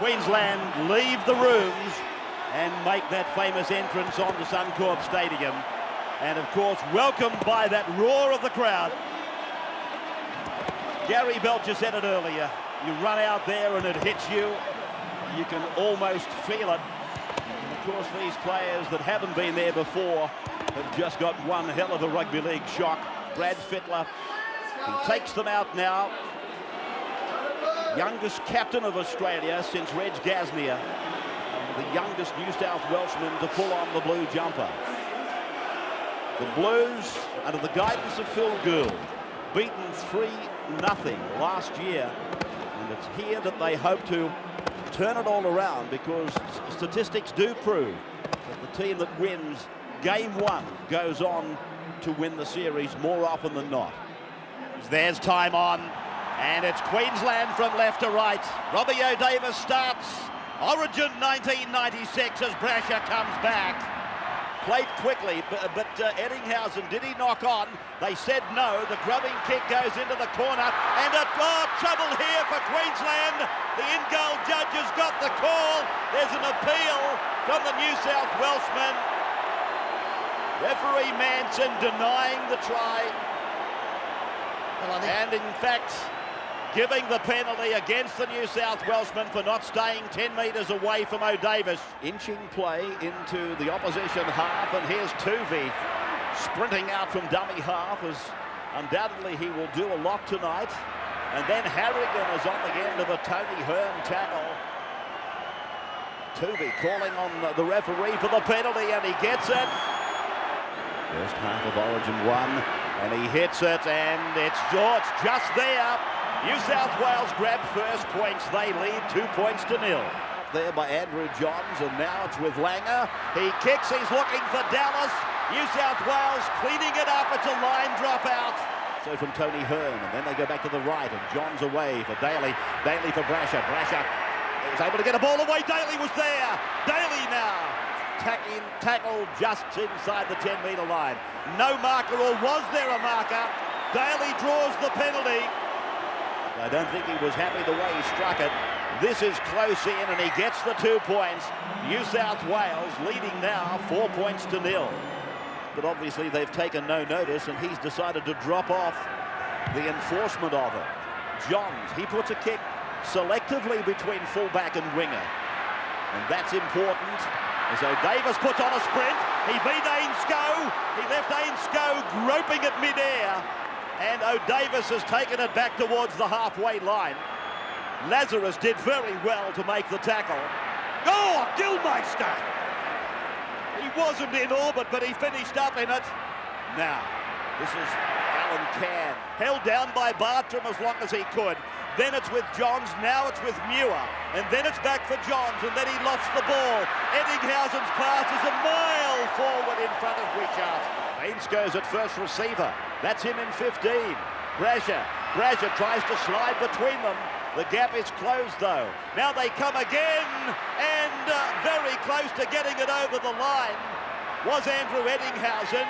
Queensland leave the rooms and make that famous entrance onto Suncorp Stadium. And of course, welcomed by that roar of the crowd. Gary Belcher said it earlier. You run out there and it hits you. You can almost feel it. And of course, these players that haven't been there before have just got one hell of a rugby league shock. Brad Fittler, he takes them out now. Youngest captain of Australia since Reg Gasnier. The youngest New South Welshman to pull on the blue jumper. The Blues, under the guidance of Phil Gould, beaten 3-0 last year. And it's here that they hope to turn it all around, because statistics do prove that the team that wins game one goes on to win the series more often than not. There's time on, and it's Queensland from left to right. Robbie O'Davis starts. Origin 1996 as Brasher comes back. Played quickly, but Eddinghausen, did he knock on? They said no. The grubbing kick goes into the corner, and trouble here for Queensland. The in-goal judges got the call. There's an appeal from the New South Welshman. Referee Manson denying the try, and in fact giving the penalty against the New South Welshman for not staying 10 metres away from O'Davis. Inching play into the opposition half, and here's Tuvey sprinting out from dummy half, as undoubtedly he will do a lot tonight. And then Harrigan is on the end of a Tony Hearn tackle. Tuvey calling on the referee for the penalty, and he gets it. First half of Origin 1, and he hits it, and it's just there. New South Wales grab first points. They lead 2 points to 0. There by Andrew Johns, and now it's with Langer. He kicks, he's looking for Dallas. New South Wales cleaning it up. It's a line drop out. So from Tony Hearn, and then they go back to the right, and Johns away for Daly. Daly for Brasher. Brasher is able to get a ball away. Daly was there. Daly now. Tackle just inside the 10-metre line. No marker, or was there a marker? Daly draws the penalty. I don't think he was happy the way he struck it. This is close in, and he gets the 2 points. New South Wales leading now 4 points to 0. But obviously they've taken no notice, and he's decided to drop off the enforcement of it. Johns, he puts a kick selectively between fullback and winger. And that's important. As O'Davis puts on a sprint, he beat Ainscough. He left Ainscough groping at mid-air. And O'Davis has taken it back towards the halfway line. Lazarus did very well to make the tackle. Oh, Gilmeister! He wasn't in orbit, but he finished up in it. Now, this is Alan Cann, held down by Bartram as long as he could. Then it's with Johns, now it's with Muir. And then it's back for Johns, and then he lofts the ball. Eddinghausen's pass is a mile forward in front of Wickhart. Baines goes at first receiver. That's him in 15. Brasher tries to slide between them. The gap is closed though. Now they come again, and very close to getting it over the line was Andrew Eddinghausen.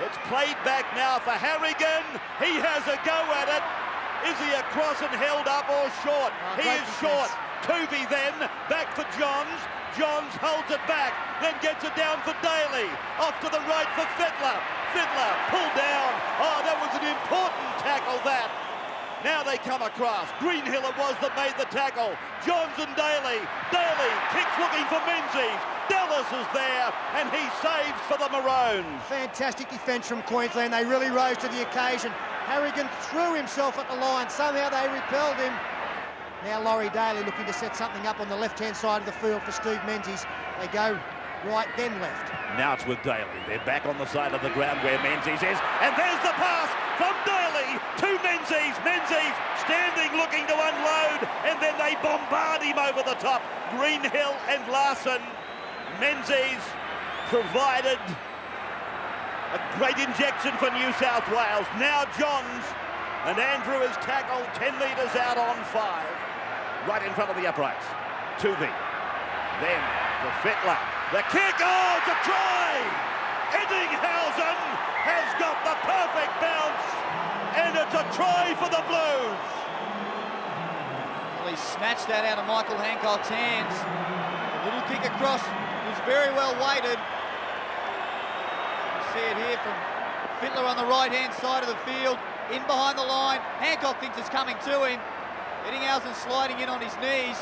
It's played back now for Harrigan. He has a go at it. Is he across and held up, or short? He is short. Tuvey then, back for Johns. Johns holds it back, then gets it down for Daly. Off to the right for Fittler. Fittler pulled down. Oh, that was an important tackle, that. Now they come across. Greenhill it was that made the tackle. Johns and Daly. Daly kicks looking for Menzies. Dallas is there, and he saves for the Maroons. Fantastic defence from Queensland. They really rose to the occasion. Harrigan threw himself at the line. Somehow they repelled him. Now Laurie Daly looking to set something up on the left-hand side of the field for Steve Menzies. They go right, then left. Now it's with Daly. They're back on the side of the ground where Menzies is. And there's the pass from Daly to Menzies. Menzies standing, looking to unload. And then they bombard him over the top. Greenhill and Larson. Menzies provided a great injection for New South Wales. Now Johns, and Andrew is tackled 10 metres out on 5. Right in front of the uprights. Tuvey. Then for Fittler. The kick, oh, it's a try! Eddinghausen has got the perfect bounce, and it's a try for the Blues. Well, He snatched that out of Michael Hancock's hands. A little kick across was very well weighted. You see it here from Fittler on the right-hand side of the field, in behind the line. Hancock thinks it's coming to him. Eddinghausen sliding in on his knees.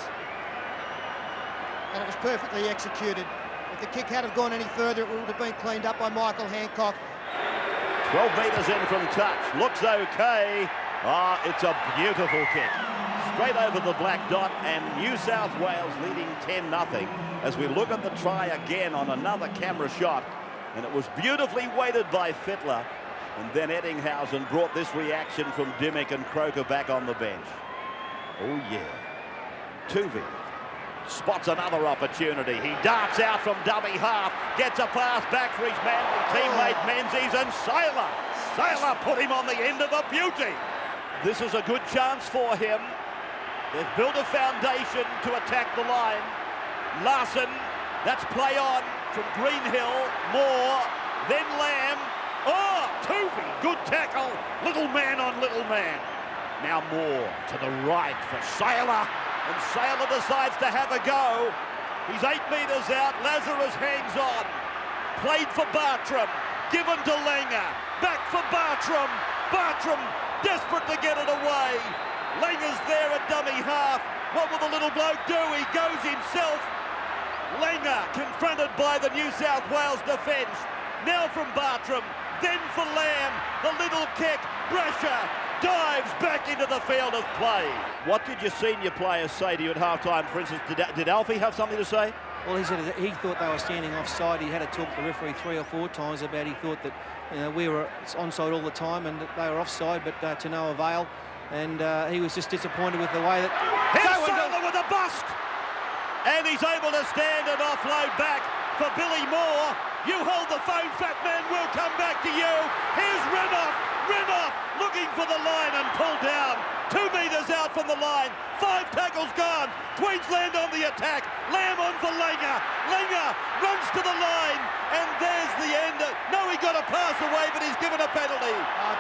And it was perfectly executed. If the kick had have gone any further, it would have been cleaned up by Michael Hancock. 12 metres in from touch. Looks okay. It's a beautiful kick. Straight over the black dot, and New South Wales leading 10-0 as we look at the try again on another camera shot. And it was beautifully weighted by Fittler. And then Eddinghausen brought this reaction from Dimmick and Croker back on the bench. Oh, yeah. Tuvey spots another opportunity. He darts out from dummy half, gets a pass back for his manly teammate Menzies, and Sailor put him on the end of a beauty. This is a good chance for him. They've built a foundation to attack the line. Larson, that's play on from Greenhill, Moore, then Lamb. Oh, Tuvey, good tackle. Little man on little man. Now Moore to the right for Sailor, and Sailor decides to have a go. He's 8 metres out, Lazarus hangs on. Played for Bartram, given to Langer, back for Bartram. Bartram desperate to get it away. Langer's there at dummy half. What will the little bloke do? He goes himself. Langer confronted by the New South Wales defence. Now from Bartram, then for Lamb, the little kick, Brasher dives back into the field of play. What did your senior players say to you at halftime? For instance, did Alfie have something to say? Well, he said that he thought they were standing offside. He had to talk to the referee 3 or 4 times about he thought that we were onside all the time and that they were offside, but to no avail. And he was just disappointed with the way that... Here's Sailor with a bust! And he's able to stand and offload back for Billy Moore. You hold the phone, fat man, we'll come back to you. Here's Renoff looking for the line and pulled down. 2 metres out from the line, 5 tackles gone. Queensland on the attack, Lamb on for Langer. Langer runs to the line, and there's the end. No, he got a pass away, but he's given a penalty.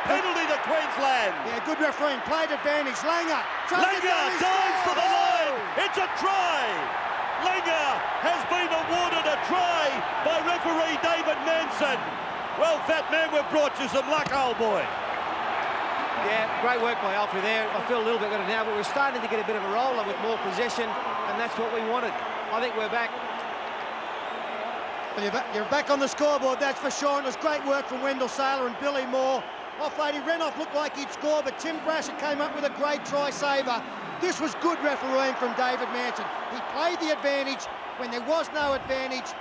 Penalty to Queensland. Yeah, good refereeing, played advantage. Langer dives for the line. It's a try. Langer has been awarded a try by referee David Manson. Well, fat man, we've brought you some luck, old boy. Yeah, great work by Alfie there. I feel a little bit better now, but we're starting to get a bit of a roller with more possession, and that's what we wanted. I think we're back. Well, you're back on the scoreboard, that's for sure. And it was great work from Wendell Sailor and Billy Moore. Offlady Renoff looked like he'd score, but Tim Brasher came up with a great try saver. This was good refereeing from David Manson. He played the advantage when there was no advantage.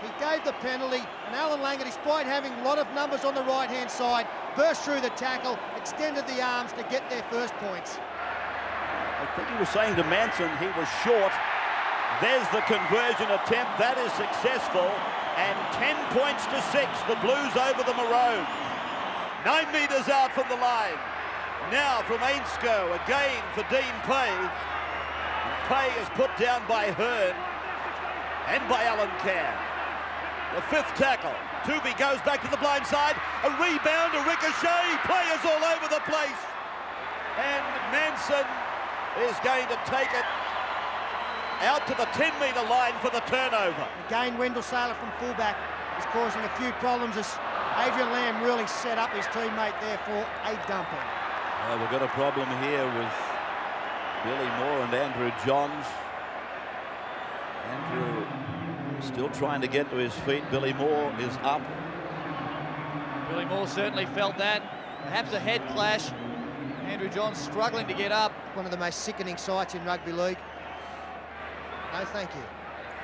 He gave the penalty, and Alan Langer, despite having a lot of numbers on the right-hand side, burst through the tackle, extended the arms to get their first points. I think he was saying to Manson he was short. There's the conversion attempt. That is successful. And 10 points to 6. The Blues over the Maroons. 9 metres out from the line. Now from Ainscough, again for Dean Pay. Pay is put down by Hearn and by Alan Cann. The 5th tackle. Tuvey goes back to the blind side. A rebound, a ricochet. Players all over the place. And Manson is going to take it out to the 10-metre line for the turnover. Again, Wendell Sailor from fullback is causing a few problems as Adrian Lamb really set up his teammate there for a dumping. We've got a problem here with Billy Moore and Andrew Johns. Andrew still trying to get to his feet. Billy Moore is up. Billy Moore certainly felt that. Perhaps a head clash. Andrew Johns struggling to get up. One of the most sickening sights in rugby league. No, thank you.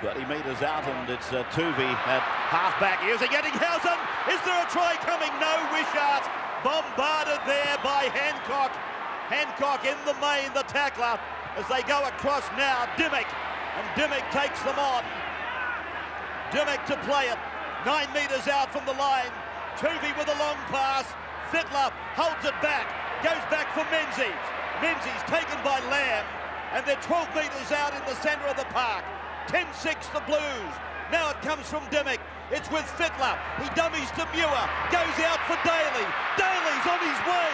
30 metres out, and it's Tuvey at half-back using Eddinghausen. Is there a try coming? No, Wishart bombarded there by Hancock. Hancock in the main, the tackler, as they go across now. Dimmick, and Dimmick takes them on. Dimmick to play it. 9 metres out from the line. Tuvey with a long pass. Fittler holds it back. Goes back for Menzies. Menzies taken by Lamb. And they're 12 metres out in the centre of the park. 10-6 the Blues. Now it comes from Dimmick. It's with Fittler. He dummies to Muir. Goes out for Daly. Daly's on his way.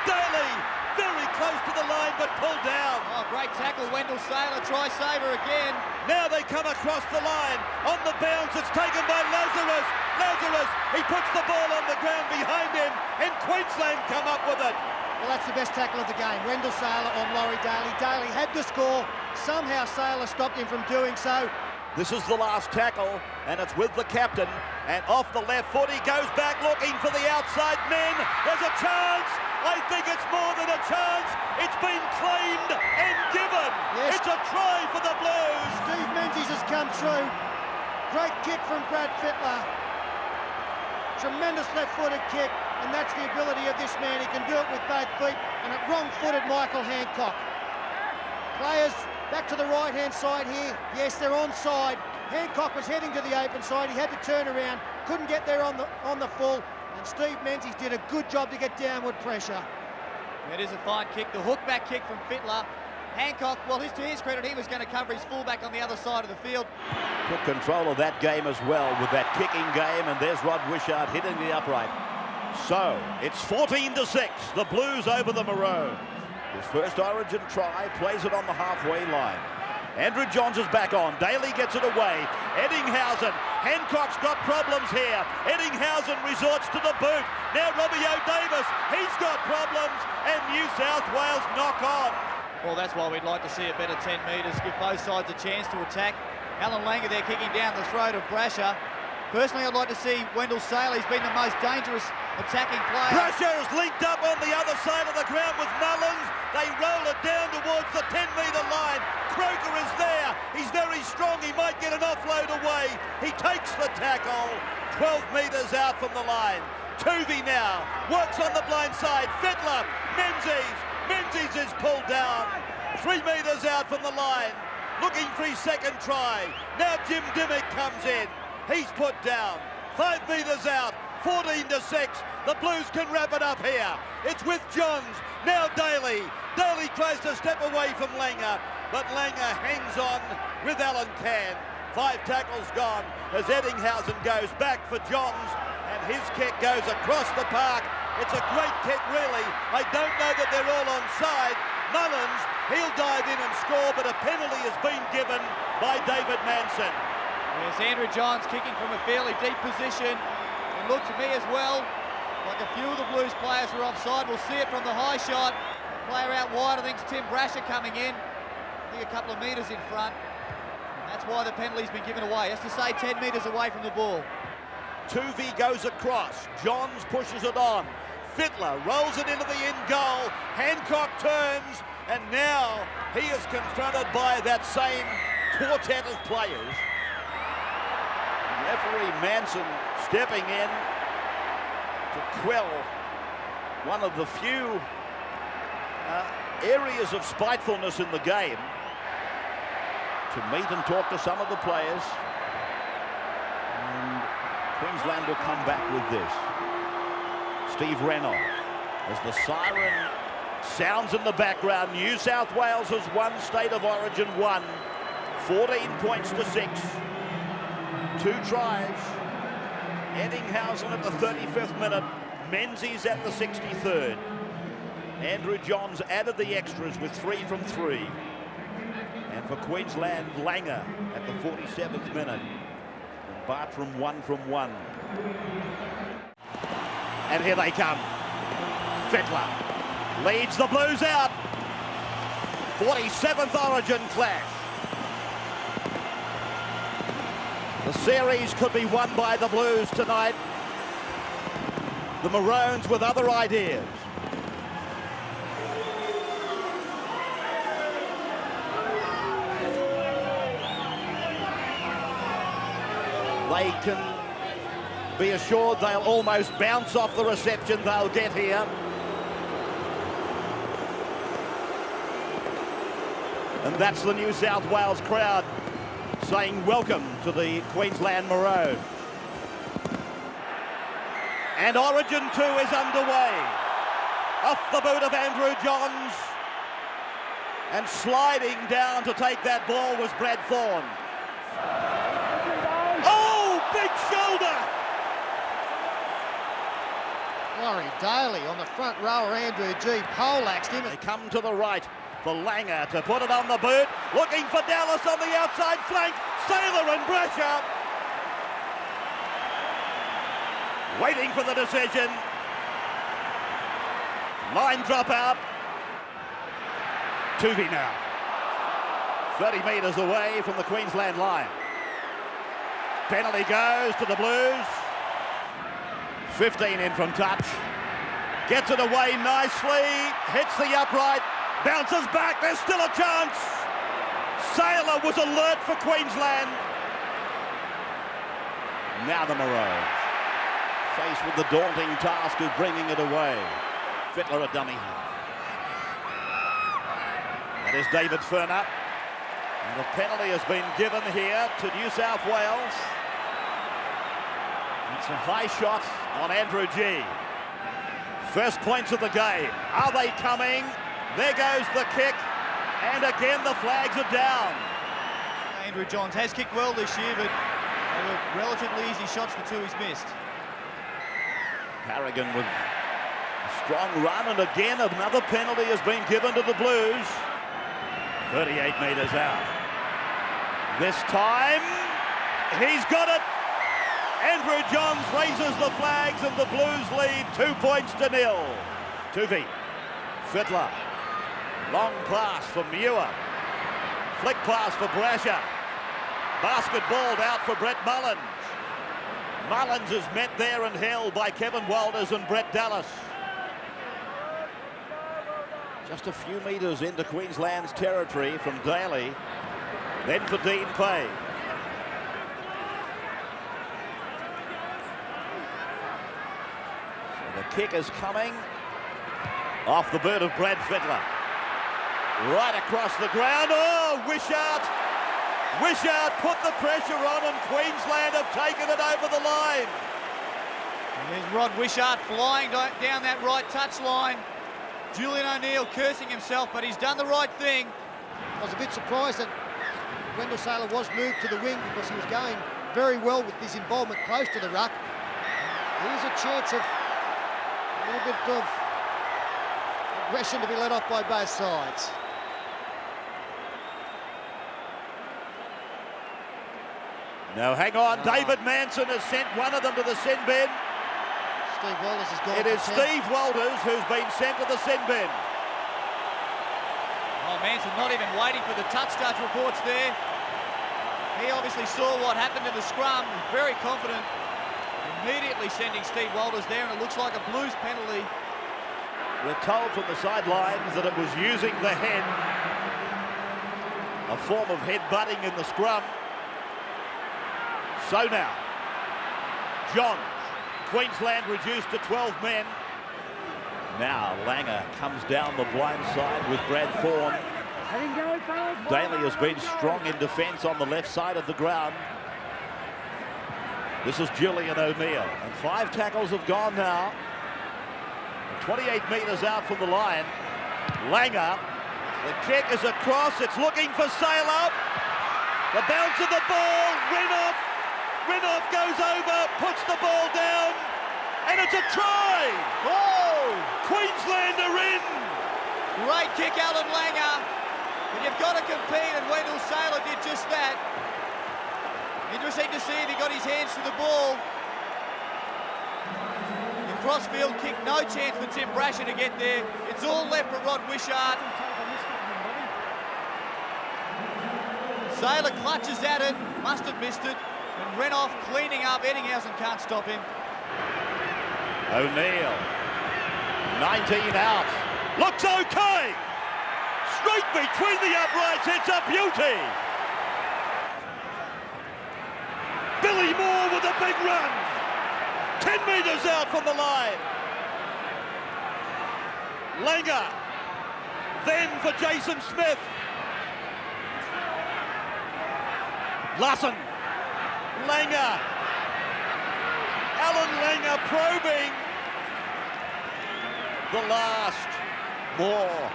Daly very close to the line, but pulled down. Oh, great tackle, Wendell Sailor, try saver again. Now they come across the line. On the bounce, it's taken by Lazarus. Lazarus, he puts the ball on the ground behind him, and Queensland come up with it. Well, that's the best tackle of the game. Wendell Sailor on Laurie Daly. Daly had to score. Somehow Sailor stopped him from doing so. This is the last tackle, and it's with the captain. And off the left foot, he goes back looking for the outside men. There's a chance. I think it's more than a chance. It's been claimed and given. Yes. It's a try for the Blues. Steve Menzies has come through. Great kick from Brad Fittler. Tremendous left-footed kick, and that's the ability of this man. He can do it with both feet, and a wrong-footed Michael Hancock. Players back to the right-hand side here. Yes, they're onside. Hancock was heading to the open side. He had to turn around, couldn't get there on the full, and Steve Menzies did a good job to get downward pressure. It is a fine kick, the hook-back kick from Fittler. Hancock, well, to his credit, he was going to cover his fullback on the other side of the field. Took control of that game as well with that kicking game, and there's Rod Wishart hitting the upright. So, it's 14-6, the Blues over the Maroons. His first Origin try, plays it on the halfway line. Andrew Johns is back on. Daly gets it away. Eddinghausen. Hancock's got problems here. Eddinghausen resorts to the boot. Now Robbie O'Davis. He's got problems. And New South Wales knock on. Well, that's why we'd like to see a better 10 metres, give both sides a chance to attack. Alan Langer there kicking down the throat of Brasher. Personally, I'd like to see Wendell Sailor. He's been the most dangerous attacking player. Brasher is linked up on the other side of the ground with Mullins. They roll it down towards the 10-metre line. Croker is there. He's very strong. He might get an offload away. He takes the tackle. 12 metres out from the line. Tuvey now works on the blind side. Fittler, Menzies. Menzies is pulled down. 3 metres out from the line. Looking for his second try. Now Jim Dimmick comes in. He's put down. 5 metres out. 14-6. The Blues can wrap it up here. It's with Johns. Now Daly. Daly tries to step away from Langer, but Langer hangs on with Alan Cann. 5 tackles gone as Eddinghausen goes back for Johns, and his kick goes across the park. It's a great kick, really. I don't know that they're all onside. Mullins, he'll dive in and score, but a penalty has been given by David Manson. There's Andrew Johns kicking from a fairly deep position. It looked to me as well like a few of the Blues players were offside. We'll see it from the high shot. Player out wide, I think it's Tim Brasher coming in. I think a couple of metres in front. That's why the penalty's been given away. That's to say 10 metres away from the ball. Tuvey goes across. Johns pushes it on. Fittler rolls it into the in goal. Hancock turns, and now he is confronted by that same quartet of players. Referee Manson stepping in to quell one of the few areas of spitefulness in the game, to meet and talk to some of the players. And Queensland will come back with this. Steve Reynolds, as the siren sounds in the background. New South Wales has won State of Origin 1, 14 points to 6. 2 tries. Eddinghausen at the 35th minute. Menzies at the 63rd. Andrew Johns added the extras with 3 from 3. And for Queensland, Langer at the 47th minute. And Bartram 1 from 1. And here they come. Fittler leads the Blues out. 47th Origin clash. The series could be won by the Blues tonight. The Maroons with other ideas. They can be assured they'll almost bounce off the reception they'll get here. And that's the New South Wales crowd saying welcome to the Queensland Maroons. And Origin 2 is underway. Off the boot of Andrew Johns. And sliding down to take that ball was Brad Thorne. Oh, big shoulder! Laurie Daly on the front rower, Andrew G. poleaxed him. They come to the right for Langer to put it on the boot. Looking for Dallas on the outside flank. Sailor and Brasher. Waiting for the decision. Line drop out. Tuvey now. 30 metres away from the Queensland line. Penalty goes to the Blues. 15 in from touch. Gets it away nicely. Hits the upright. Bounces back. There's still a chance. Sailor was alert for Queensland. Now the Maroons, faced with the daunting task of bringing it away. Fittler a dummy half. That is David Furner. And the penalty has been given here to New South Wales. It's a high shot on Andrew G. First points of the game. Are they coming? There goes the kick. And again the flags are down. Andrew Johns has kicked well this year, but they were relatively easy shots, the two he's missed. Harrigan with a strong run, and again another penalty has been given to the Blues. 38 metres out. This time, he's got it. Andrew Johns raises the flags and the Blues lead 2 points to 0. Tuvey, Fittler, long pass for Muir. Flick pass for Brasher. Basketballed out for Brett Mullins. Mullins is met there and held by Kevin Walters and Brett Dallas. Just a few metres into Queensland's territory from Daly. Then for Dean Pay. So the kick is coming off the boot of Brad Fittler. Right across the ground. Oh, Wishart! Wishart put the pressure on and Queensland have taken it over the line. And there's Rod Wishart flying down that right touch line. Julian O'Neill cursing himself, but he's done the right thing. I was a bit surprised that Wendell Sailor was moved to the wing because he was going very well with his involvement close to the ruck. Here's a chance of a little bit of aggression to be let off by both sides. No, hang on. David Manson has sent one of them to the sin bin. Steve Walters has gone. It is Steve Walters who's been sent to the sin bin. Oh, Manson not even waiting for the touch judge reports there. He obviously saw what happened in the scrum, was very confident, immediately sending Steve Walters there, and it looks like a Blues penalty. We're told from the sidelines that it was using the head, a form of head butting in the scrum. So now, Johns, Queensland reduced to 12 men. Now Langer comes down the blind side with Brad Thorne. Daly has been strong in defence on the left side of the ground. This is Julian O'Neill, and 5 tackles have gone now. 28 metres out from the line. Langer, the kick is across, it's looking for Sailor. The bounce of the ball, Renouf goes over, puts the ball down, and it's a try! Oh! Queensland are in! Great kick, Alan Langer. But you've got to compete, and Wendell Sailor did just that. Interesting to see if he got his hands to the ball. The crossfield kick, no chance for Tim Brasher to get there. It's all left for Rod Wishart. Sailor clutches at it, must have missed it. And Renouf cleaning up, Eddinghausen can't stop him. O'Neill, 19 out, looks okay. Straight between the uprights, it's a beauty. Billy Moore with a big run. 10 metres out from the line. Langer, then for Jason Smith. Larson, Langer, Alan Langer probing. The last, Moore,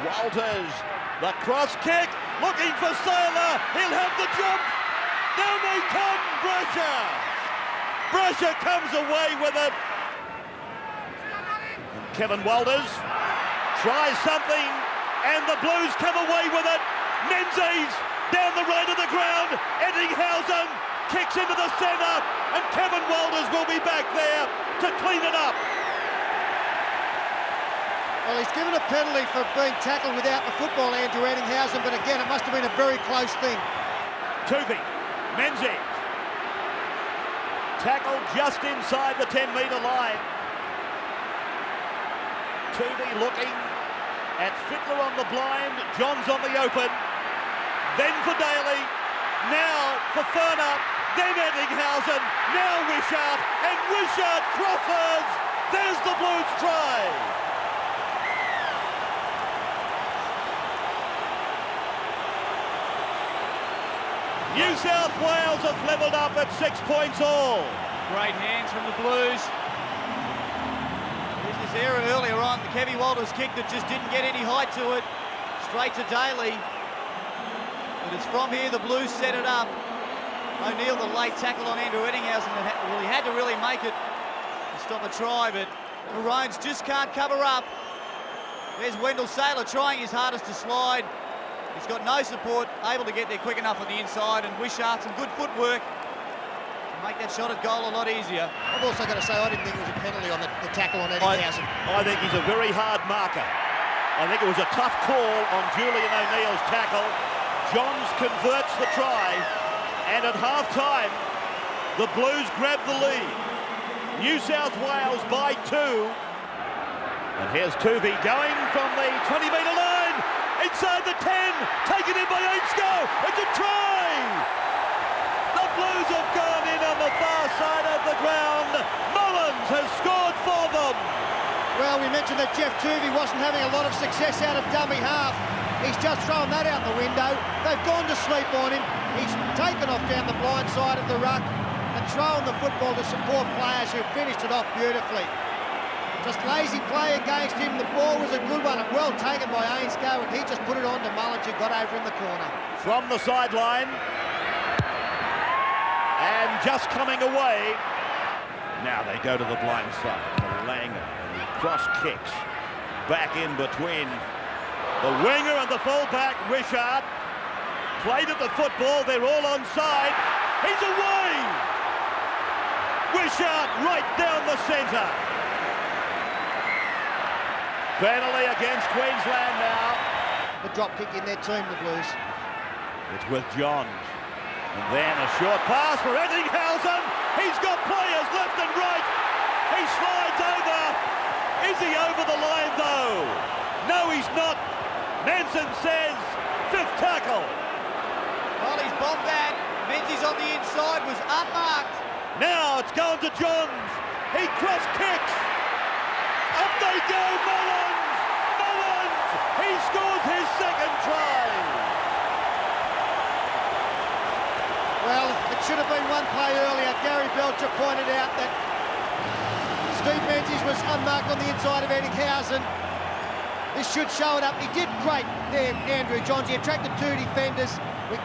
Walters, the cross kick, looking for Sailor, he'll have the jump. Down they come, Brasher. Brasher comes away with it. Kevin Walters tries something, and the Blues come away with it. Menzies down the right of the ground. Ettinghausen kicks into the centre, and Kevin Walters will be back there to clean it up. Well, he's given a penalty for being tackled without the football, Andrew Ettinghausen, but again, it must have been a very close thing. Tuvey, Menzies. Tackled just inside the 10-metre line. Tuvey looking at Fittler on the blind, Johns on the open, then for Daly, now for Furner, then Ettinghausen, now Wishart, and Wishart crosses. There's the Blues try. New South Wales have levelled up at 6 points all. Great hands from the Blues. There's this error earlier on. The Kevy Walters kick that just didn't get any height to it. Straight to Daly. But it's from here the Blues set it up. O'Neill, the late tackle on Andrew Ettinghausen. Well, he had to really make it to stop a try, but Maroons just can't cover up. There's Wendell Saylor trying his hardest to slide. He's got no support, able to get there quick enough on the inside, and Wishart some good footwork to make that shot at goal a lot easier. I've also got to say, I didn't think it was a penalty on the tackle on Ettinghausen. I think he's a very hard marker. I think it was a tough call on Julian O'Neill's tackle. Johns converts the try, and at half-time, the Blues grab the lead. New South Wales by 2. And here's Tuvey going from the 20-metre line. Inside the 10, taken in by Ainsko. It's a try! The Blues have gone in on the far side of the ground. Mullins has scored for them. Well, we mentioned that Jeff Tuvey wasn't having a lot of success out of dummy half. He's just thrown that out the window. They've gone to sleep on him. He's taken off down the blind side of the ruck and thrown the football to support players who finished it off beautifully. Just lazy play against him. The ball was a good one and well taken by Ainsko, and he just put it on to Mullins, who got over in the corner. From the sideline, and just coming away. Now they go to the blind side for Langer, and he cross kicks back in between the winger and the fullback. Wishart played at the football. They're all onside. He's away. Wishart right down the centre. Penalty against Queensland now. The drop kick in their team, the Blues. It's with Johns. And then a short pass for Ettinghausen. He's got players left and right. He slides over. Is he over the line though? No, he's not. Manson says 5th tackle. Well, he's bombed that. Menzies on the inside was unmarked. Now it's going to Johns. He cross kicks. Up they go, Mullins! Mullins! He scores his 2nd try! Well, it should have been one play earlier. Gary Belcher pointed out that Steve Menzies was unmarked on the inside of Ettinghausen. This should show it up. He did great there, Andrew Johns. He attracted 2 defenders. We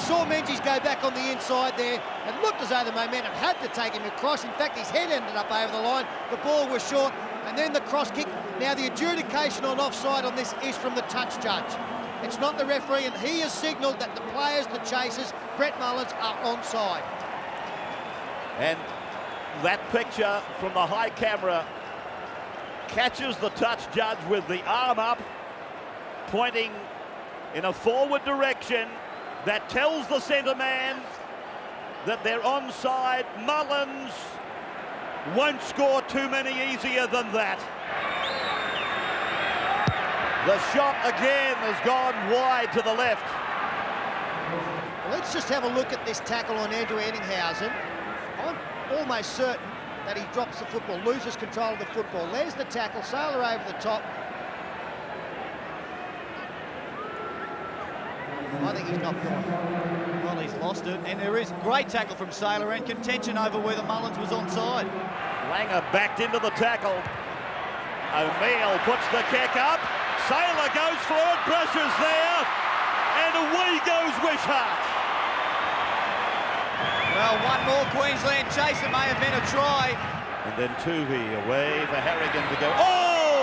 saw Menzies go back on the inside there. It looked as though the momentum had to take him across. In fact, his head ended up over the line. The ball was short. And then the cross kick. Now the adjudication on offside on this is from the touch judge. It's not the referee, and he has signalled that the players, the chasers, Brett Mullins, are onside. And that picture from the high camera catches the touch judge with the arm up, pointing in a forward direction. That tells the centre man that they're onside. Mullins won't score too many easier than that. The shot again has gone wide to the left. Well, let's just have a look at this tackle on Andrew Ettinghausen. I'm almost certain that he drops the football, loses control of the football. There's the tackle, Saylor over the top. I think he's not gone. Well, he's lost it, and there is great tackle from Saylor and contention over whether Mullins was onside. Langer backed into the tackle. O'Neill puts the kick up. Saylor goes for it, brushes there, and away goes Wishart. Well, one more Queensland chaser may have been a try. And then Tuvey away for Harrigan to go. Oh!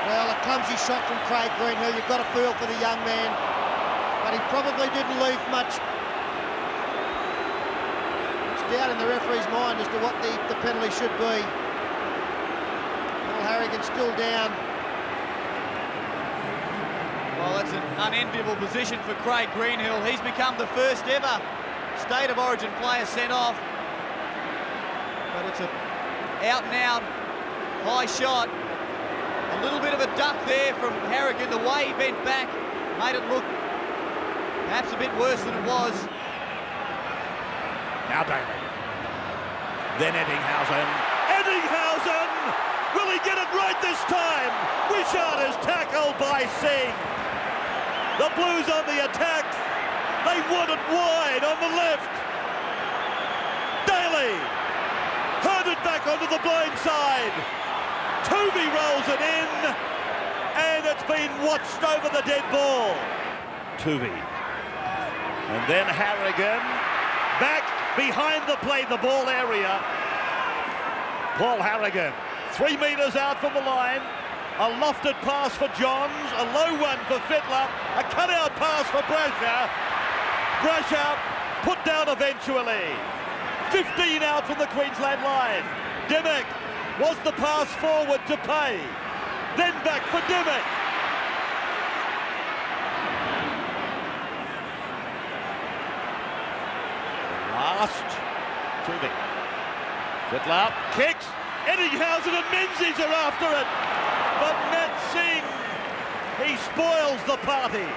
Well, a clumsy shot from Craig Greenhill. You've got to feel for the young man, but he probably didn't leave much. It's doubt in the referee's mind as to what the penalty should be. Well, Harrigan's still down. Well, that's an unenviable position for Craig Greenhill. He's become the first ever State of Origin player sent off. But it's a out-and-out high shot. A little bit of a duck there from Harrigan. The way he bent back made it look perhaps a bit worse than it was. Now Daly. Then Eddinghausen. Eddinghausen! Will he get it right this time? Wishart is tackled by Singh. The Blues on the attack. They want it wide on the left. Daly herded back onto the blind side. Toovey rolls it in, and it's been watched over the dead ball. Toovey. And then Harrigan back behind the play, the ball area. Paul Harrigan, 3 metres out from the line. A lofted pass for Johns, a low one for Fittler, a cut-out pass for Brasher. Brasher put down eventually. 15 out from the Queensland line. Dimmock was the pass forward to Pay. Then back for Dimmock. Last. Toovey. Fittler kicks. Eddinghausen and Menzies are after it. But Matt Singh, he spoils the party.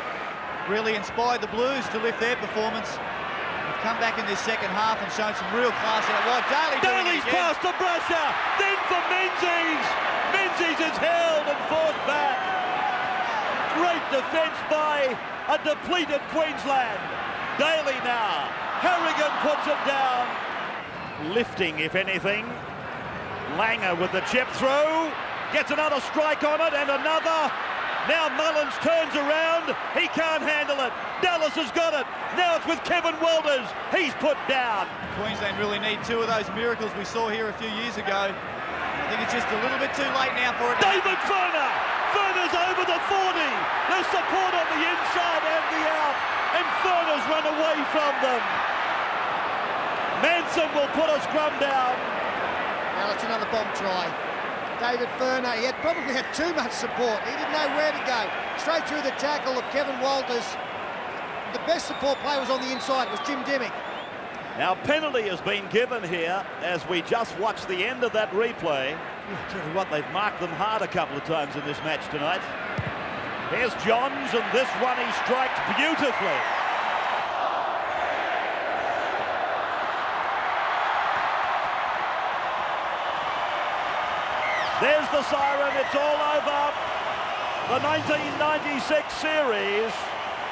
Really inspired the Blues to lift their performance. They've come back in this second half and shown some real class out wide. Daly's pass to Brasher, then for Menzies. Menzies is held and forced back. Great defence by a depleted Queensland. Daly now. Harrigan puts it down. Lifting, if anything. Langer with the chip through. Gets another strike on it and another. Now Mullins turns around. He can't handle it. Dallas has got it. Now it's with Kevin Walters. He's put down. Queensland really need 2 of those miracles we saw here a few years ago. I think it's just a little bit too late now for it. David Furner. Furner's over the 40. There's support on the inside and the out. And Furner's run away from them. Manson will put a scrum down. Well, it's another bomb try. David Furner, he had probably had too much support. He didn't know where to go. Straight through the tackle of Kevin Walters. The best support player was on the inside, was Jim Dimmock. Now, penalty has been given here as we just watched the end of that replay. I tell you what, they've marked them hard a couple of times in this match tonight. Here's Johns, and this one he strikes beautifully. There's the siren, it's all over. The 1996 series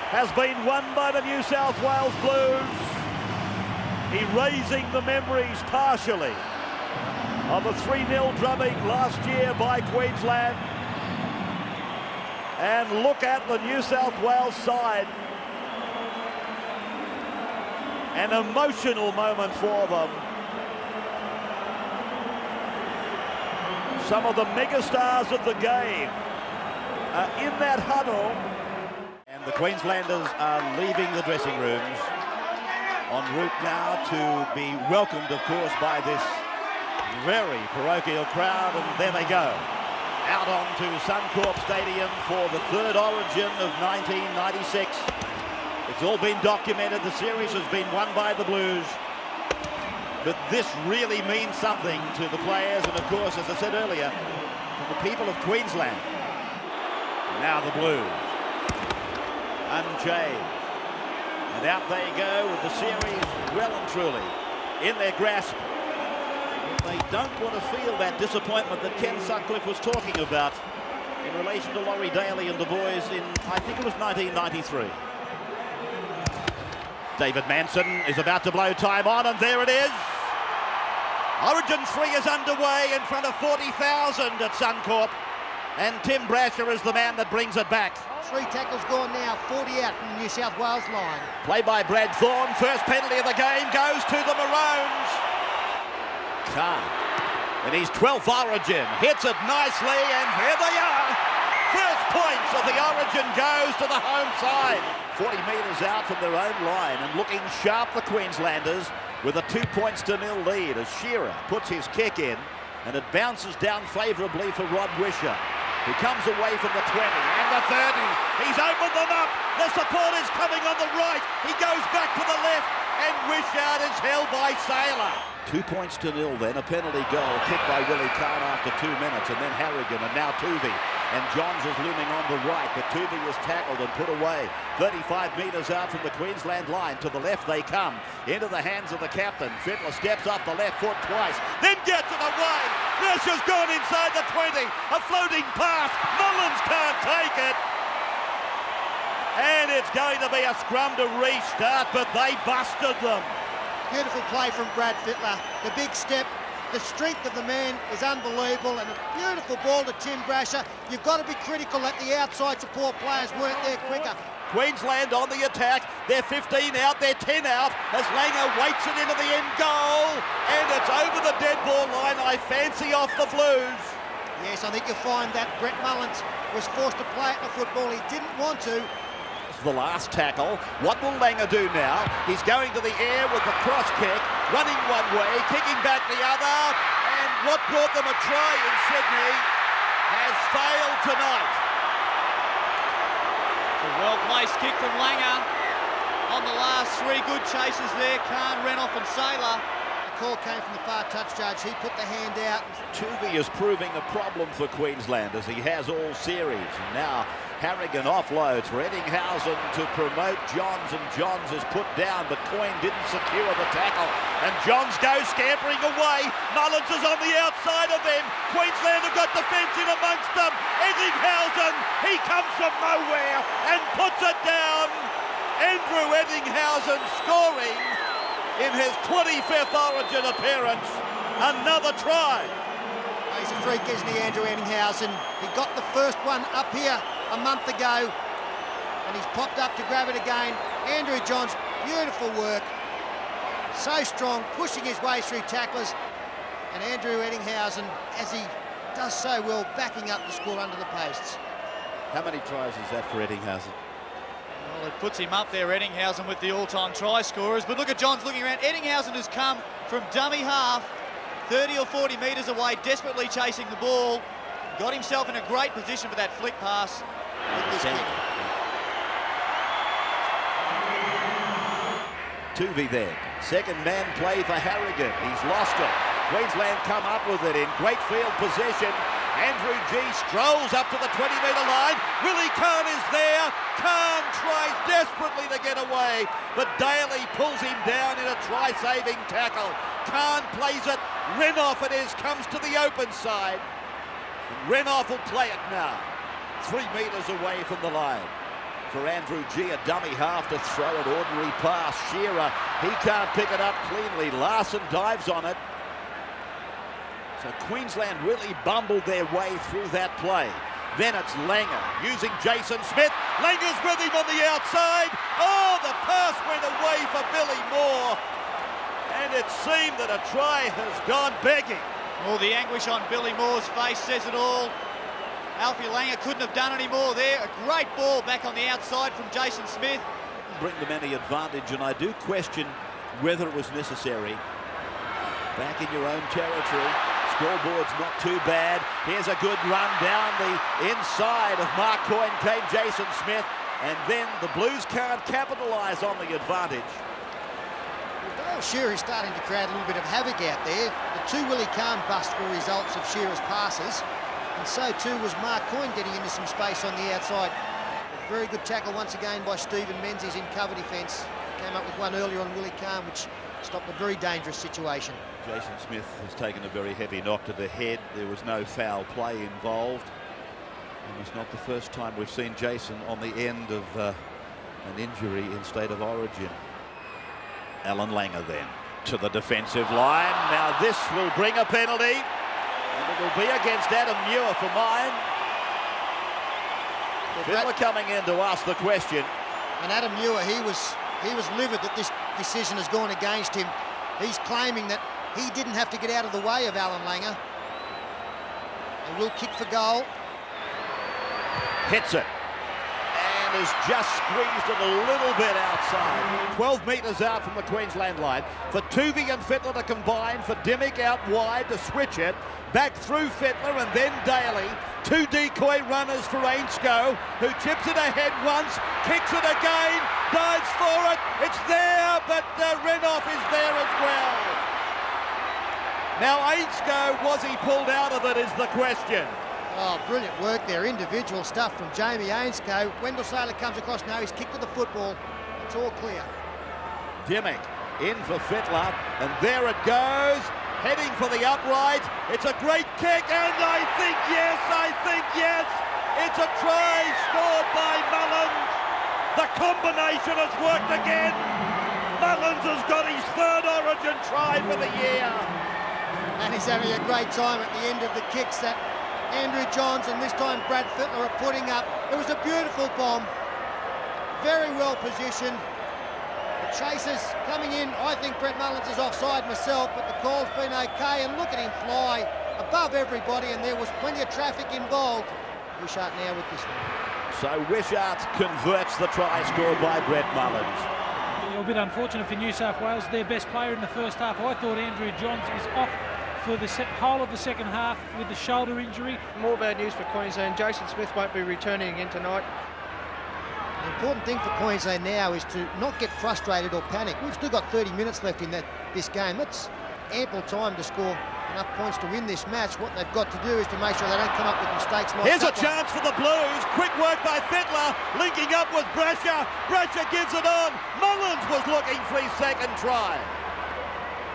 has been won by the New South Wales Blues, erasing the memories partially of a 3-0 drubbing last year by Queensland. And look at the New South Wales side. An emotional moment for them. Some of the megastars of the game are in that huddle. And the Queenslanders are leaving the dressing rooms en route now to be welcomed, of course, by this very parochial crowd. And there they go, out onto Suncorp Stadium for the 3rd Origin of 1996. It's all been documented. The series has been won by the Blues. But this really means something to the players and, of course, as I said earlier, to the people of Queensland. Now the Blues, unchanged. And out they go with the series well and truly in their grasp. But they don't want to feel that disappointment that Ken Sutcliffe was talking about in relation to Laurie Daly and the boys in, I think it was 1993. David Manson is about to blow time on, and there it is. Origin 3 is underway in front of 40,000 at Suncorp, and Tim Brasher is the man that brings it back. 3 tackles gone now, 40 out from the New South Wales line. Play by Brad Thorne, first penalty of the game goes to the Maroons. Khan, in his 12th Origin, hits it nicely, and here they are. First points of the Origin goes to the home side. 40 metres out from their own line and looking sharp, the Queenslanders, with a 2-0 lead as Shearer puts his kick in and it bounces down favourably for Rod Wisher, who comes away from the 20 and the 30. He's opened them up. The support is coming on the right. He goes back to the left and Wishart is held by Saylor. 2-0 then, a penalty goal kicked by Willie Kahn after 2 minutes, and then Harrigan and now Tuvey. And Johns is looming on the right, but Tuvey is tackled and put away. 35 metres out from the Queensland line. To the left they come, into the hands of the captain. Fittler steps off the left foot twice, then gets it away. Gresher's gone inside the 20. A floating pass. Mullins can't take it. And it's going to be a scrum to restart, but they busted them. Beautiful play from Brad Fittler. The big step, the strength of the man is unbelievable, and a beautiful ball to Tim Brasher. You've got to be critical that the outside support players weren't there quicker. Queensland on the attack. They're 15 out, they're 10 out as Langer waits it into the end goal, and it's over the dead ball line. I fancy off the Blues. Yes, I think you'll find that Brett Mullins was forced to play at the football. He didn't want to. The last tackle. What will Langer do now? He's going to the air with the cross kick, running one way, kicking back the other, and what brought them a try in Sydney has failed tonight. It's a well-placed kick from Langer. On the last 3 good chases there, Kahn, Renouf and Saylor. The call came from the far touch judge. He put the hand out. Tuvey is proving a problem for Queensland as he has all series. And now Harrigan offloads for Eddinghausen to promote Johns, and Johns is put down, but Coyne didn't secure the tackle. And Johns goes scampering away. Mullins is on the outside of them. Queensland have got defence in amongst them. Eddinghausen, he comes from nowhere and puts it down. Andrew Eddinghausen scoring in his 25th Origin appearance. Another try. He's a freak, isn't he, Andrew Eddinghausen? He got the first one up here a month ago, and he's popped up to grab it again. Andrew Johns, beautiful work. So strong, pushing his way through tacklers. And Andrew Eddinghausen, as he does so well, backing up the score under the posts. How many tries is that for Eddinghausen? Well, it puts him up there, Eddinghausen, with the all-time try scorers. But look at Johns looking around. Eddinghausen has come from dummy half, 30 or 40 metres away, desperately chasing the ball. Got himself in a great position for that flick pass. Tuvey there. Second man play for Harrigan. He's lost it. Queensland come up with it in great field position. Andrew G strolls up to the 20-metre line. Willie Kahn is there. Kahn tries desperately to get away, but Daly pulls him down in a try-saving tackle. Kahn plays it. Renouf it is, comes to the open side. Renouf will play it now. 3 metres away from the line. For Andrew G, a dummy half to throw an ordinary pass. Shearer, he can't pick it up cleanly. Larson dives on it. So Queensland really bumbled their way through that play. Then it's Langer using Jason Smith. Langer's with him on the outside. Oh, the pass went away for Billy Moore. And it seemed that a try has gone begging. Oh, the anguish on Billy Moore's face says it all. Alfie Langer couldn't have done any more there. A great ball back on the outside from Jason Smith. Bring them any advantage, and I do question whether it was necessary. Back in your own territory. Scoreboard's not too bad. Here's a good run down the inside of Mark Coyne, came Jason Smith, and then the Blues can't capitalise on the advantage. Dale Shearer is starting to create a little bit of havoc out there. The 2 Willie Kahn busts were results of Shearer's passes, and so too was Mark Coyne getting into some space on the outside. A very good tackle once again by Stephen Menzies in cover defence. Came up with one earlier on Willie Kahn, which stopped a very dangerous situation. Jason Smith has taken a very heavy knock to the head. There was no foul play involved. And it's not the first time we've seen Jason on the end of an injury in State of Origin. Alan Langer then to the defensive line. Now this will bring a penalty, and it will be against Adam Muir for mine. Fittler coming in to ask the question. And Adam Muir, he was livid that this decision has gone against him. He's claiming that he didn't have to get out of the way of Alan Langer. They will kick for goal. hits it. And is just squeezed it a little bit outside. 12 metres out from the Queensland line. For Tuvey and Fittler to combine, for Dimmick out wide to switch it. Back through Fittler and then Daly. Two decoy runners for Ainscough, who chips it ahead once, kicks it again, dives for it. It's there, but Renouf is there as well. Now Ainscough, was he pulled out of it is the question. Oh, brilliant work there. Individual stuff from Jamie Ainscough. Wendell Saylor comes across now. He's kicked to the football. It's all clear. Dimmick in for Fittler, and there it goes. Heading for the upright. It's a great kick, and I think yes. It's a try scored by Mullins. The combination has worked again. Mullins has got his third Origin try for the year. And he's having a great time at the end of the kicks that Andrew Johns and this time Brad Fittler are putting up. It was a beautiful bomb, very well positioned. The chasers coming in. I think Brett Mullins is offside myself, but the call's been okay, and look at him fly above everybody, and there was plenty of traffic involved. Wishart now with this one. So Wishart converts the try scored by Brett Mullins. A bit unfortunate for New South Wales, their best player in the first half. I thought Andrew Johns is off for the whole of the second half with the shoulder injury. More bad news for Queensland. Jason Smith won't be returning again tonight. The important thing for Queensland now is to not get frustrated or panic. We've still got 30 minutes left in this game. That's ample time to score enough points to win this match. What they've got to do is to make sure they don't come up with mistakes like Here's a that one. chance for the Blues. Quick work by Fittler, linking up with Brasher. Brasher gives it on. Mullins was looking for his second try.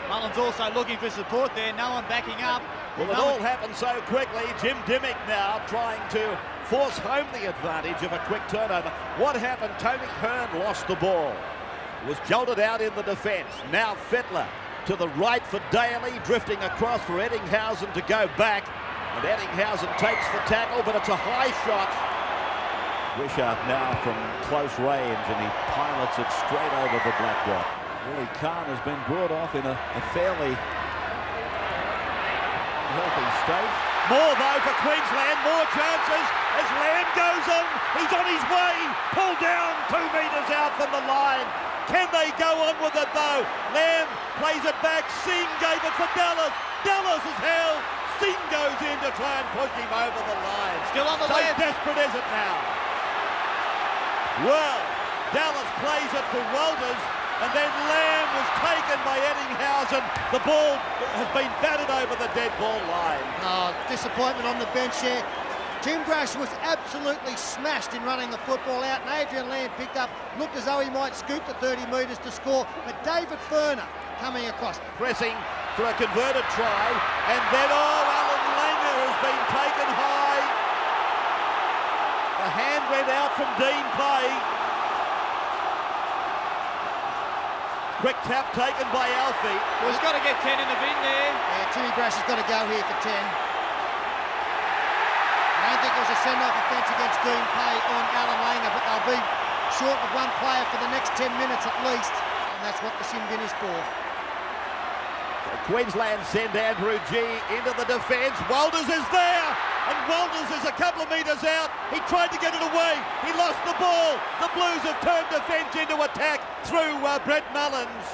Mullins also looking for support there, no one backing up. Well, it all happened so quickly. Jim Dimmick now trying to force home the advantage of a quick turnover. What happened? Tony Hearn lost the ball. Was jolted out in the defence. Now Fittler to the right for Daly, drifting across for Eddinghausen to go back. And Eddinghausen takes the tackle, but it's a high shot. Wishart now from close range, and he pilots it straight over the black dot. Willie Kahn has been brought off in a fairly healthy state. More though for Queensland, more chances as Lamb goes on. He's on his way, pulled down 2 metres out from the line. Can they go on with it though? Lamb plays it back. Singh gave it for Dallas. Dallas is held. Singh goes in to try and push him over the line. Still on the so left. Desperate is it now? Well, Dallas plays it for Walters, and then Lamb was taken by Eddinghausen. The ball has been batted over the dead ball line. Oh, disappointment on the bench here. Tim Brash was absolutely smashed in running the football out, and Adrian Lamb picked up, looked as though he might scoop the 30 metres to score, but David Furner coming across. Pressing for a converted try, and then, Alan Langer has been taken high. The hand went out from Dean Pay. Quick tap taken by Alfie. Well, he's got to get 10 in the bin there. Yeah, Timmy Brash has got to go here for 10. I don't think there was a send-off offence against Dean Pay on Alan Langer, but they'll be short of one player for the next 10 minutes at least, and that's what the sin bin is for. Queensland send Andrew G into the defence. Walters is there, and Walters is a couple of metres out. He tried to get it away. He lost the ball. The Blues have turned defence into attack through Brett Mullins.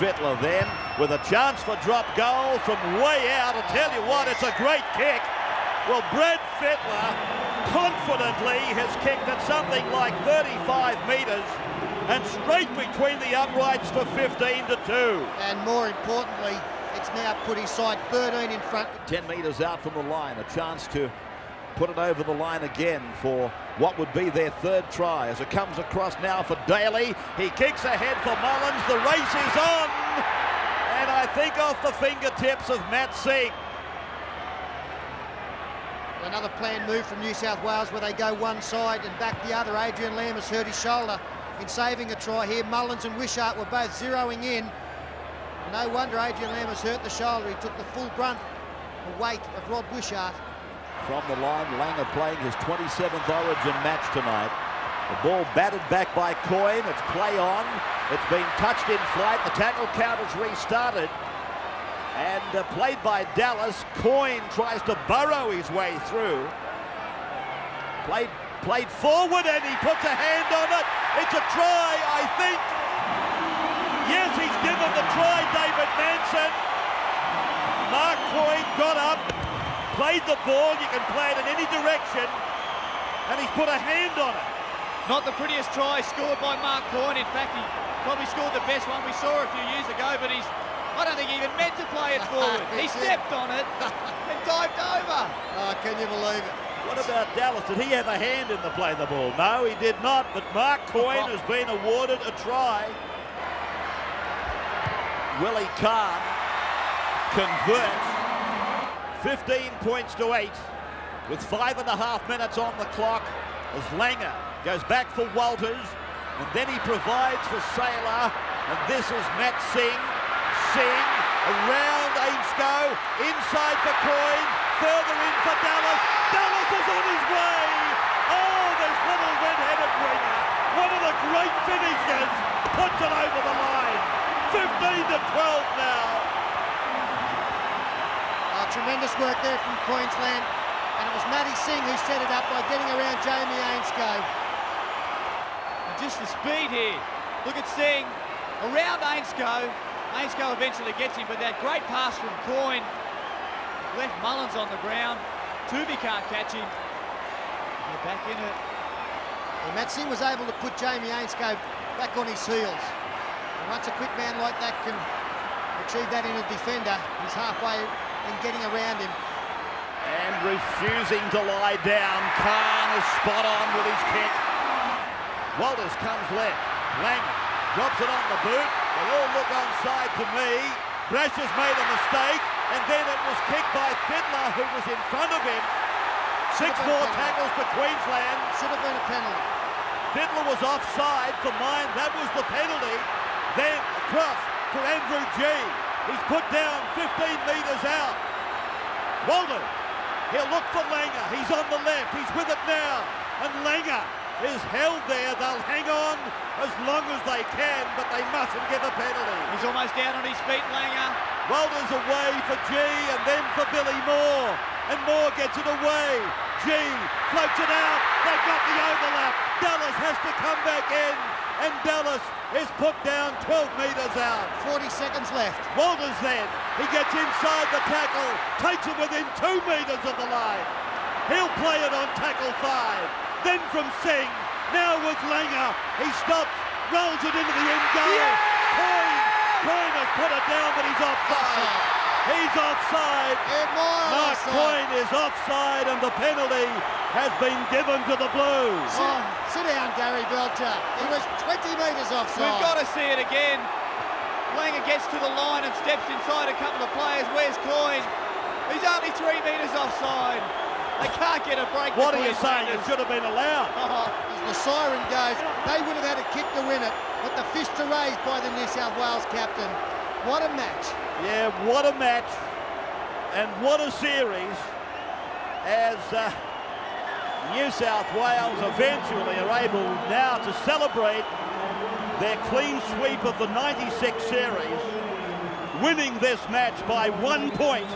Fittler then with a chance for drop goal from way out. I'll tell you what, it's a great kick. Well, Brad Fittler confidently has kicked at something like 35 metres and straight between the uprights for 15-2. And more importantly, it's now put his side 13 in front. 10 metres out from the line, a chance to put it over the line again for what would be their third try as it comes across now for Daly. He kicks ahead for Mullins. The race is on, and I think off the fingertips of Matt Singh. Another planned move from New South Wales where they go one side and back the other. Adrian Lamb has hurt his shoulder in saving a try here. Mullins and Wishart were both zeroing in. No wonder Adrian Lamb has hurt the shoulder. He took the full brunt, the weight of Rod Wishart. From the line, Langer playing his 27th Origin match tonight. The ball batted back by Coyne. It's play on. It's been touched in flight. The tackle count has restarted. And played by Dallas. Coyne tries to burrow his way through. Played Played forward and he puts a hand on it. It's a try, I think. Yes, he's given the try, David Manson. Mark Coyne got up, played the ball. You can play it in any direction. And he's put a hand on it. Not the prettiest try scored by Mark Coyne. In fact, he probably scored the best one we saw a few years ago, but I don't think he even meant to play it forward. He stepped on it and dived over. Oh, can you believe it? What about Dallas? Did he have a hand in the play of the ball? No, he did not, but Mark Coyne has been awarded a try. Willie Kahn converts 15 points to 8 with 5.5 minutes on the clock as Langer goes back for Walters, and then he provides for Saylor, and this is Matt Singh. Singh around Ainscough, inside for Coyne, further in for Dallas. Dallas is on his way. Oh, this little red-headed winger, one of the great finishers, puts it over the line. 15 to 12 now. Tremendous work there from Queensland, and it was Matty Singh who set it up by getting around Jamie Ainscough. And just the speed here. Look at Singh around Ainscough. Ainscough eventually gets him, but that great pass from Coyne left Mullins on the ground. Tuvey can't catch him. They're back in it. Well, Matt Singh was able to put Jamie Ainscough back on his heels. And once a quick man like that can achieve that in a defender, he's halfway in getting around him. And refusing to lie down, Kahn is spot on with his kick. Walters comes left. Langer drops it on the boot. They all look onside to me. Brash has made a mistake, and then it was kicked by Fiddler, who was in front of him. Six more tackles to Queensland. Should have been a penalty. Fiddler was offside for mine. That was the penalty. Then across for Andrew G. He's put down 15 metres out. Walters, he'll look for Langer. He's on the left. He's with it now. And Langer is held there. They'll hang on as long as they can, but they mustn't give a penalty. He's almost down on his feet, Langer. Walters away for G, and then for Billy Moore. And Moore gets it away. G floats it out. They've got the overlap. Dallas has to come back in, and Dallas is put down 12 metres out. 40 seconds left. Walters then, he gets inside the tackle, takes it within 2 metres of the line. He'll play it on tackle 5. Then from Singh, now with Langer, he stops, rolls it into the end goal. Yeah! Coyne has put it down, but he's offside. He's offside. Mark Coyne is offside, and the penalty has been given to the Blues. Oh, sit down, Gary Belcher. He was 20 metres offside. We've got to see it again. Langer gets to the line and steps inside a couple of players. Where's Coyne? He's only 3 metres offside. They can't get a break. What are you saying? It should have been allowed. As the siren goes, they would have had a kick to win it, but the fists are raised by the New South Wales captain. What a match. Yeah, what a match, and what a series, as New South Wales eventually are able now to celebrate their clean sweep of the 96 series, winning this match by 1 point.